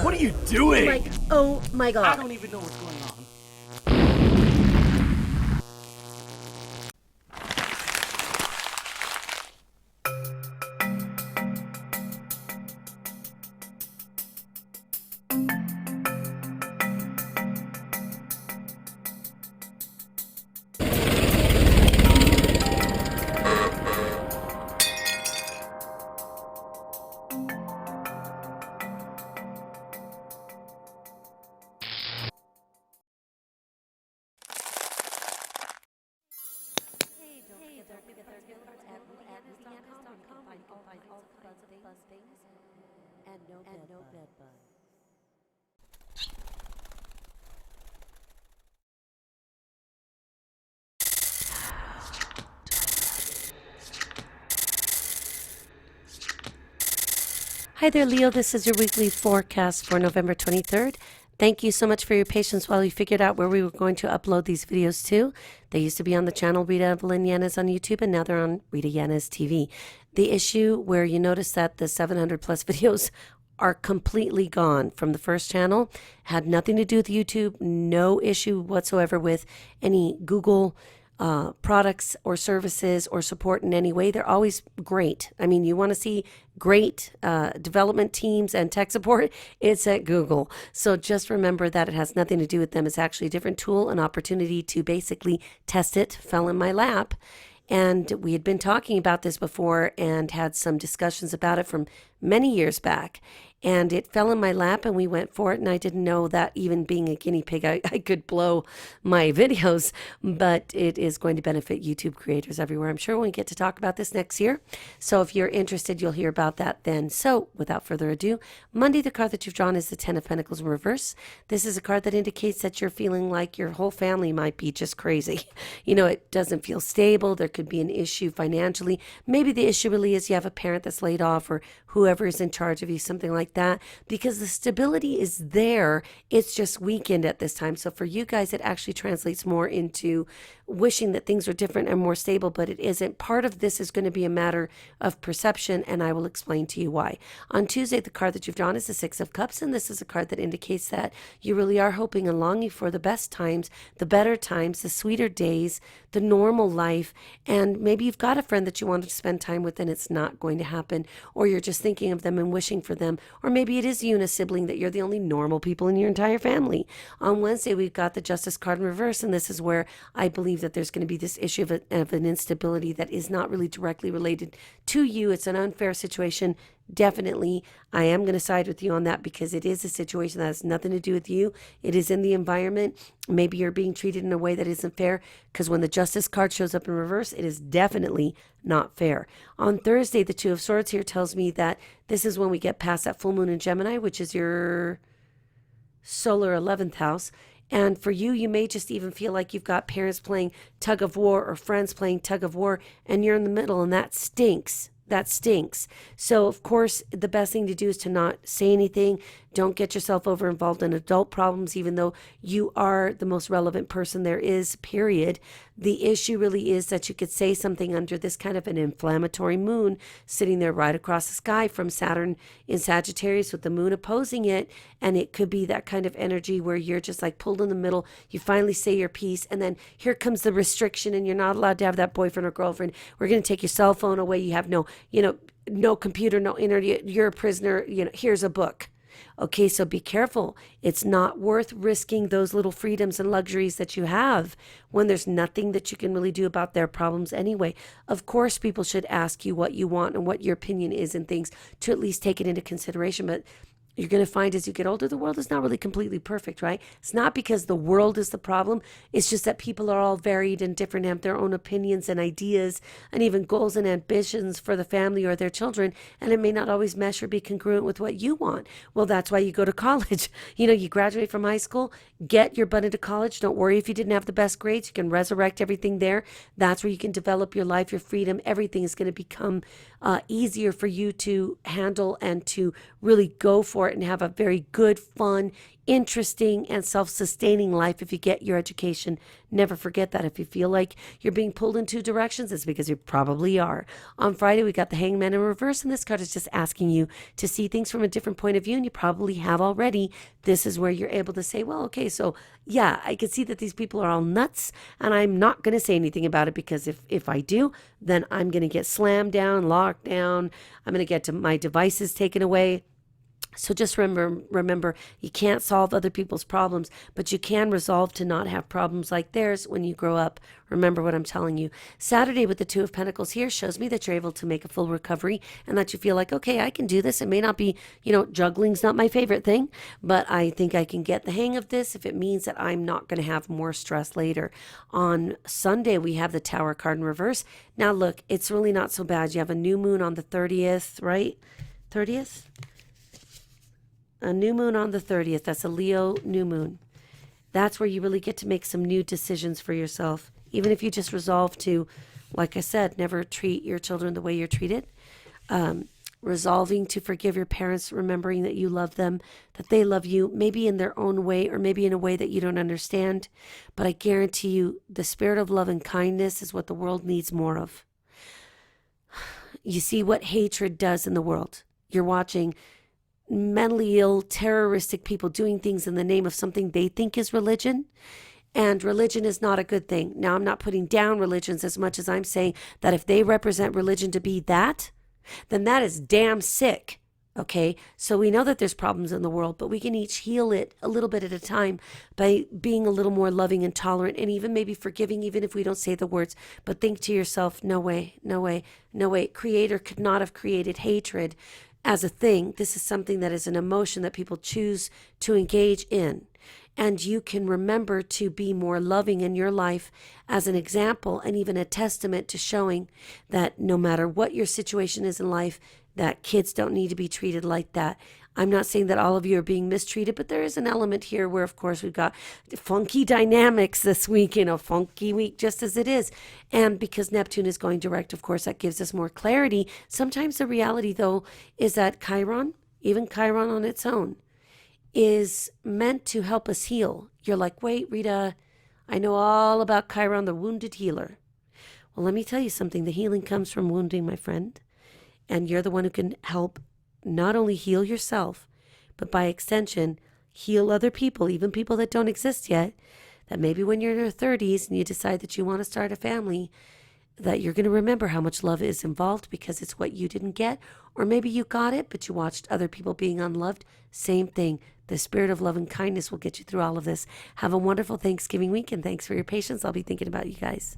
What are you doing? Like, oh my god. I don't even know what's going on. Hi there, Leo. This is your weekly forecast for November 23rd. Thank you so much for your patience while we figured out where we were going to upload these videos to. They used to be on the channel Rita Yanez on YouTube, and now they're on Rita Yanez TV. The issue where you notice that the 700 plus videos are completely gone from the first channel had nothing to do with YouTube, no issue whatsoever with any Google products or services or support in any way. They're always great. I mean, you want to see great development teams and tech support, it's at Google. So just remember that it has nothing to do with them. It's actually a different tool, an opportunity to basically test it, fell in my lap. And we had been talking about this before and had some discussions about it from many years back. And it fell in my lap and we went for it. And I didn't know that even being a guinea pig, I could blow my videos, but it is going to benefit YouTube creators everywhere. I'm sure we get to talk about this next year. So if you're interested, you'll hear about that then. So without further ado, Monday, the card that you've drawn is the 10 of Pentacles in reverse. This is a card that indicates that you're feeling like your whole family might be just crazy. You know, it doesn't feel stable. There could be an issue financially. Maybe the issue really is you have a parent that's laid off or whoever is in charge of you, something like that, because the stability is there. It's just weakened at this time. So for you guys, it actually translates more into wishing that things are different and more stable, but it isn't. Part of this is going to be a matter of perception, and I will explain to you why. On Tuesday, the card that you've drawn is the Six of Cups, and this is a card that indicates that you really are hoping and longing for the best times, the better times, the sweeter days, the normal life, and maybe you've got a friend that you wanted to spend time with and it's not going to happen, or you're just thinking of them and wishing for them, or maybe it is you and a sibling that you're the only normal people in your entire family. On Wednesday, we've got the Justice card in reverse, and this is where I believe that there's going to be this issue of an instability that is not really directly related to you. It's an unfair situation. Definitely, I am going to side with you on that because it is a situation that has nothing to do with you. It is in the environment. Maybe you're being treated in a way that isn't fair, because when the Justice card shows up in reverse, it is definitely not fair. On Thursday, the Two of Swords here tells me that this is when we get past that full moon in Gemini, which is your solar 11th house. And for you, you may just even feel like you've got parents playing tug of war or friends playing tug of war, and you're in the middle, and that stinks. That stinks. So, of course, the best thing to do is to not say anything. Don't get yourself over involved in adult problems, even though you are the most relevant person there is, period. The issue really is that you could say something under this kind of an inflammatory moon sitting there right across the sky from Saturn in Sagittarius with the moon opposing it. And it could be that kind of energy where you're just like pulled in the middle. You finally say your piece, and then here comes the restriction, and you're not allowed to have that boyfriend or girlfriend. We're going to take your cell phone away. You have no computer, no internet. You're a prisoner. Here's a book. Okay, so be careful. It's not worth risking those little freedoms and luxuries that you have when there's nothing that you can really do about their problems anyway. Of course, people should ask you what you want and what your opinion is and things to at least take it into consideration. But you're going to find as you get older, the world is not really completely perfect, right? It's not because the world is the problem. It's just that people are all varied and different, have their own opinions and ideas and even goals and ambitions for the family or their children. And it may not always mesh or be congruent with what you want. Well, that's why you go to college. You graduate from high school, get your butt into college. Don't worry if you didn't have the best grades. You can resurrect everything there. That's where you can develop your life, your freedom. Everything is going to become easier for you to handle and to really go for it and have a very good, fun, interesting, and self-sustaining life if you get your education. Never forget that. If you feel like you're being pulled in two directions, it's because you probably are. On Friday, we got the Hangman in reverse, and this card is just asking you to see things from a different point of view, and you probably have already. This is where you're able to say, well, okay, so yeah, I can see that these people are all nuts, and I'm not going to say anything about it, because if I do, then I'm going to get slammed down, locked down. I'm going to get my devices taken away. So just remember, you can't solve other people's problems, but you can resolve to not have problems like theirs when you grow up. Remember what I'm telling you. Saturday with the Two of Pentacles here shows me that you're able to make a full recovery and that you feel like, okay, I can do this. It may not be, juggling's not my favorite thing, but I think I can get the hang of this if it means that I'm not going to have more stress later. On Sunday, we have the Tower card in reverse. Now, look, it's really not so bad. You have a new moon on the 30th, right? 30th? A new moon on the 30th. That's a Leo new moon. That's where you really get to make some new decisions for yourself. Even if you just resolve to, like I said, never treat your children the way you're treated. Resolving to forgive your parents, remembering that you love them, that they love you, maybe in their own way or maybe in a way that you don't understand. But I guarantee you, the spirit of love and kindness is what the world needs more of. You see what hatred does in the world. You're watching mentally ill, terroristic people doing things in the name of something they think is religion. And religion is not a good thing. Now, I'm not putting down religions as much as I'm saying that if they represent religion to be that, then that is damn sick. Okay, so we know that there's problems in the world, but we can each heal it a little bit at a time by being a little more loving and tolerant and even maybe forgiving, even if we don't say the words. But think to yourself, no way, no way, no way. Creator could not have created hatred as a thing. This is something that is an emotion that people choose to engage in. And you can remember to be more loving in your life as an example and even a testament to showing that no matter what your situation is in life, that kids don't need to be treated like that. I'm not saying that all of you are being mistreated, but there is an element here where, of course, we've got funky dynamics this week, funky week just as it is. And because Neptune is going direct, of course, that gives us more clarity. Sometimes the reality, though, is that Chiron, even Chiron on its own, is meant to help us heal. You're like, wait, Rita, I know all about Chiron, the wounded healer. Well, let me tell you something. The healing comes from wounding, my friend. And you're the one who can help not only heal yourself, but by extension, heal other people, even people that don't exist yet, that maybe when you're in your 30s and you decide that you want to start a family, that you're going to remember how much love is involved because it's what you didn't get. Or maybe you got it, but you watched other people being unloved. Same thing. The spirit of love and kindness will get you through all of this. Have a wonderful Thanksgiving week, and thanks for your patience. I'll be thinking about you guys.